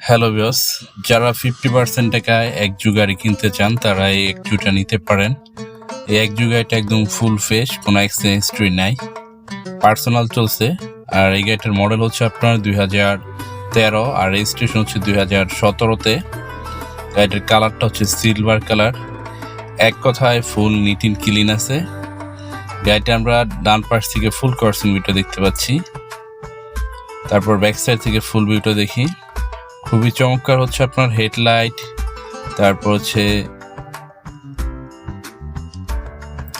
Hello viewers, যারা 50% টাকায় একজু গাড়ি কিনতে চান তারা এই একজুটা নিতে পারেন। এই একজু গাড়িটা একদম ফুল ফ্রেশ, কোনো এক্সচেঞ্জ হিস্ট্রি নাই, পার্সোনাল চলছে। আর এই গাড়িটার মডেল হচ্ছে আপনার 2013 আর রেজিস্ট্রেশন হচ্ছে 2017-তে। গাড়িটার কালারটা হচ্ছে সিলভার কালার। এক কথায় ফুল নিট অ্যান্ড ক্লিন আছে। গাড়িটা আমরা ডান পাশ থেকে ফুল ক্রসিং ভিউটা দেখতে পাচ্ছি, তারপর ব্যাক সাইড থেকে ফুল ভিউটা দেখি। খুবই চমৎকার হচ্ছে আপনার হেডলাইট, তারপর হচ্ছে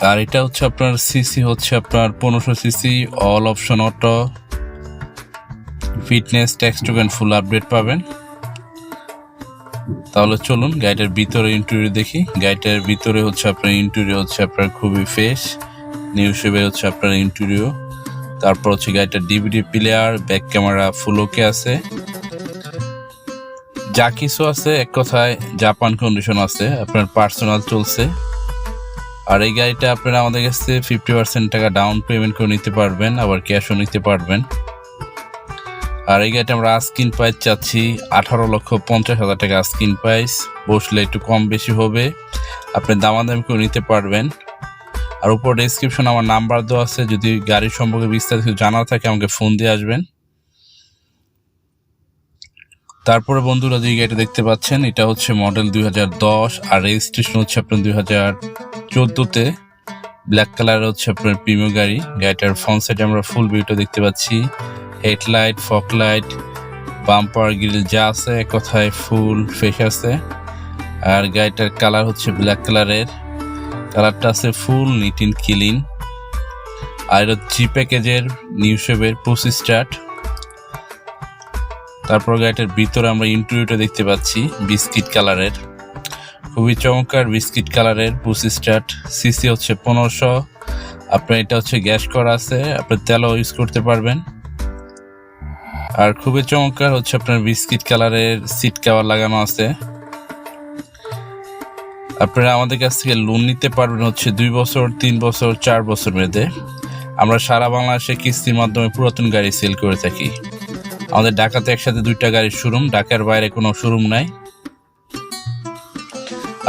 আর এটা হচ্ছে আপনার সিসি হচ্ছে আপনার 1500 CC, all option auto, fitness, text token full update পাবেন। তাহলে চলুন গাড়িটার ভিতরে ইন্টেরিয়র দেখি। গাড়িটার ভিতরে হচ্ছে আপনার ইন্টেরিয়র হচ্ছে আপনার খুবই ফ্রেশ, নিউ শেপের হচ্ছে আপনার ইন্টেরিয়র। তারপর হচ্ছে গাড়িটার DVD player, back camera full okay আছে, যা কিছু আছে এক কথায় জাপান কন্ডিশন আছে, আপনার পার্সোনাল চলছে। আর এই গাড়িটা আপনারা আমাদের কাছে 50% টাকা ডাউন পেমেন্ট করে নিতে পারবেন, আবার ক্যাশও নিতে পারবেন। আর এই গাড়িটা আমরা আস্কিন প্রাইস চাচ্ছি 18,50,000 টাকা আস্কিন প্রাইস, বসলে একটু কম বেশি হবে, আপনি দামাদামি করে নিতে পারবেন। আর উপর ডেসক্রিপশন আমার নাম্বার দেওয়া আছে, যদি গাড়ির সম্পর্কে বিস্তারিত জানা থাকে আমাকে ফোন দিয়ে আসবেন। তারপরে বন্ধুরা যে গাড়িটা দেখতে পাচ্ছেন এটা হচ্ছে মডেল 2010 আর রেজিস্ট্রেশন হচ্ছে আপনার 2014-তে। ব্ল্যাক কালার হচ্ছে আপনার প্রিমিয়াম গাড়ি। গাড়িটার ফ্রন্ট সাইডে আমরা ফুল ভিউটা দেখতে পাচ্ছি, headlight, fog light, bumper grill যা আছে এক কথায় ফুল ফ্রেশ আছে। আর গাড়িটার কালার হচ্ছে ব্ল্যাক কালারের, কালারটা আছে ফুল নিট অ্যান্ড ক্লিন। আর এটা জি প্যাকেজের নিউ শেপের পুশ স্টার্ট। তারপর গাড়িটার ভিতরে আমরা ইন্টেরিয়রটা দেখতে পাচ্ছি বিস্কিট কালারের, খুবই চমৎকার বিস্কিট কালারের পুশ স্টার্ট। সিসি হচ্ছে 1500, আপনার এটা হচ্ছে গ্যাস করা আছে, আপনার তেলও ইউজ করতে পারবেন। আর খুবই চমৎকার হচ্ছে আপনার বিস্কিট কালারের সিট কভার লাগানো আছে। আপনারা আমাদের কাছ থেকে লোন নিতে পারবেন হচ্ছে 2 বছর, 3 বছর, 4 বছর মেয়াদে। আমরা সারা বাংলাদেশে কিস্তির মাধ্যমে পুরাতন গাড়ি সেল করে থাকি। আমাদের ঢাকাতে একসাথে 2টা গাড়ির শোরুম, ঢাকার বাইরে কোনো শোরুম নাই।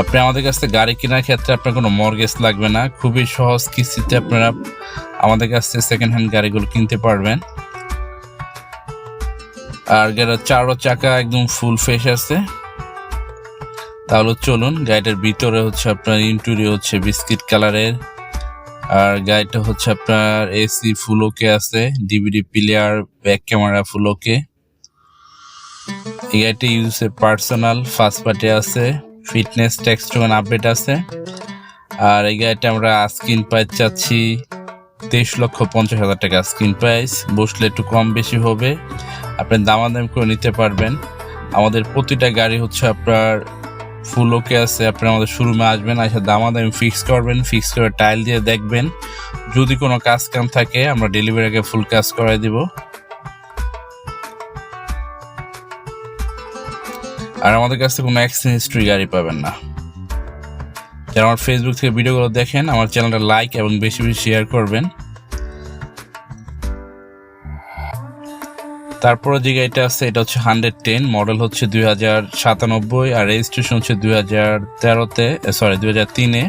আপনি আমাদের কাছ থেকে গাড়ি কেনার ক্ষেত্রে আপনার কোনো মর্গেজ লাগবে না, খুবই সহজ কিস্তিতে আপনারা আমাদের কাছ থেকে সেকেন্ড হ্যান্ড গাড়িগুলো কিনতে পারবেন। আর গাড়ির 4 চাকা একদম ফুল ফ্রেশ আছে। তাহলে চলুন, গাড়িটার ভিতরে হচ্ছে আপনার ইন্টেরিয়র হচ্ছে বিস্কিট কালারের। আর গাড়িটা হচ্ছে আপনার এসি ফুল ওকে আছে, DVD player, back camera full okay. এই গাড়িটা ইউজে পার্সোনাল, ফার্স্ট পার্টি আছে, ফিটনেস, টেক্সট টোকেন আপডেট আছে। আর এই গাড়িটা আমরা আস্কিন প্রাইস চাচ্ছি 23,50,000 টাকা আস্কিন প্রাইস, বসলে একটু কম বেশি হবে, আপনি দামাদামি করে নিতে পারবেন। আমাদের প্রতিটা গাড়ি হচ্ছে আপনার ফুল ওকে আছে। আপনি আমাদের শোরুমে আসবেন, এসে দামাদামি ফিক্স করবেন, ফিক্স করে টাইল দিয়ে দেখবেন, যদি কোনো কাজ কাম থাকে আমরা ডেলিভারি আগে ফুল কাজ করাই দিব। আর আমাদের কাছে কোনো এক্সচেঞ্জ হিস্ট্রি গাড়ি পাবেন না। যারা আমার ফেসবুক থেকে ভিডিওগুলো দেখেন, আমার চ্যানেলটা লাইক এবং বেশি বেশি শেয়ার করবেন। তারপরে যে গাড়িটা আছে এটা হচ্ছে 110, মডেল হচ্ছে 2097 আর রেজিস্ট্রেশন হচ্ছে 2003-এ।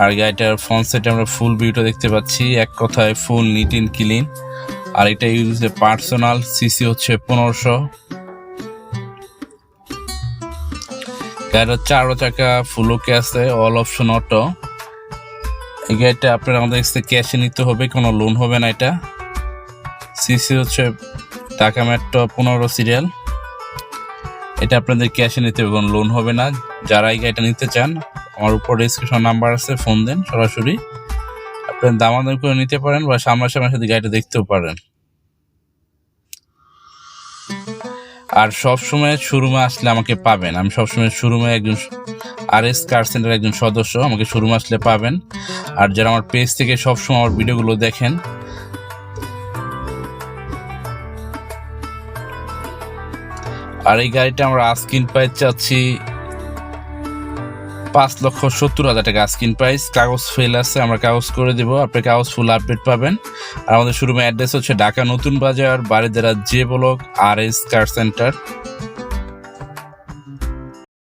আর গাড়িটার ফ্রন্ট সাইডে আমরা ফুল ভিউটা দেখতে পাচ্ছি, এক কথায় ফুল নিট অ্যান্ড ক্লিন। আর এটা ইউজে পার্সোনাল, সিসি হচ্ছে 1500। গাড়িটার 4 চাকা ফুল ওকে আছে, অল অপশন অটো। এই গাড়িটা আপনারা আমাদের কাছে ক্যাশে নিতে হবে, কোনো লোন হবে না। এটা সিসি হচ্ছে ঢাকা মেট্রো 15 সিরিয়াল। এটা আপনাদের ক্যাশে নিতে হবে, কোনো লোন হবে না। যারা এই গাড়িটা নিতে চান আমার উপর ডেসক্রিপশন নাম্বার আছে, ফোন দেন, সরাসরি আপনার দামাদামি করে নিতে পারেন বা সামনাসামনি সাথে গাড়িটা দেখতেও পারেন। আর সবসময় শোরুমে আসলে আমাকে পাবেন, আমি সবসময় শোরুমে একজন RS কার সেন্টার একজন সদস্য, আমাকে শোরুমে আসলে পাবেন। আর যারা আমার পেজ থেকে সবসময় আমার ভিডিওগুলো দেখেন, আর এই গাড়িটা আমরা আস্কিন প্রাইস চাচ্ছি 5,70,000 টাকা আস্কিন প্রাইস। কাগজ ফেল আছে, আমরা কাগজ করে দেবো, আপনি কাগজ ফুল আপডেট পাবেন। আর আমাদের শোরুমের অ্যাড্রেস হচ্ছে ঢাকা নতুন বাজার, বারিধারা জে ব্লক, RS কার সেন্টার।